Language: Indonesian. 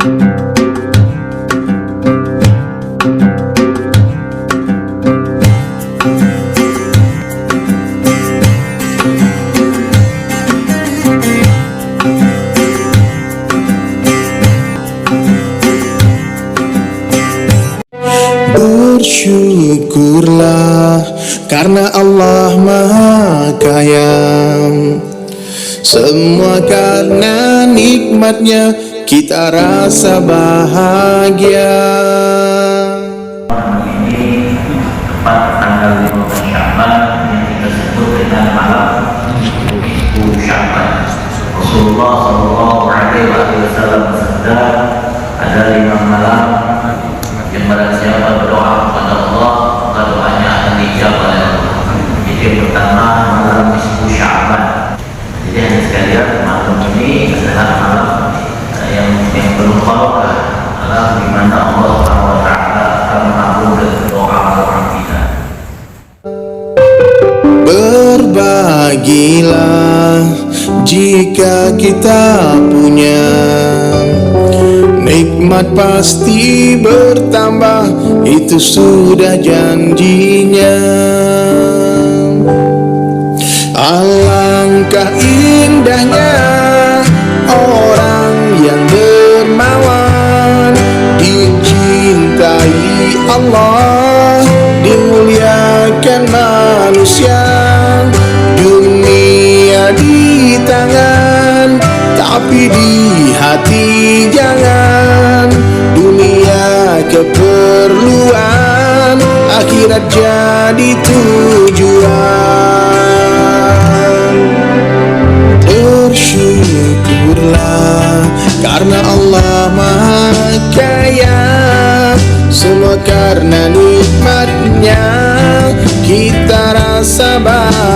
Bersyukurlah karena Allah Maha Kaya. Semua karena nikmatnya kita rasa bahagia. Ini tepat tanggal 15 Sya'ban yang kita sebut dengan malam Nisfu Sya'ban. Rasulullah Shallallahu Alaihi Wasallam bersabda, ada 5 malam yang barang siapa berdoa kepada Allah maka doanya akan dijawab oleh Allah. Jadi yang pertama malam Nisfu Sya'ban. Jadi hanya sekalian malam ini adalah malam yang penuh barokah, malam di mana Allah Subhanahu wa Ta'ala akan mengabulkan doa-doa kita. Berbagilah jika kita punya, nikmat pasti bertambah, itu sudah janjinya. Alangkah indahnya orang yang dermawan, dicintai Allah, dimuliakan manusia. Dunia di tangan, tapi di hati jangan. Dunia keperluan, akhirat jadi tujuan. Bersyukurlah karena Allah Maha Kaya. Semua karena nikmatnya kita rasa bahagia.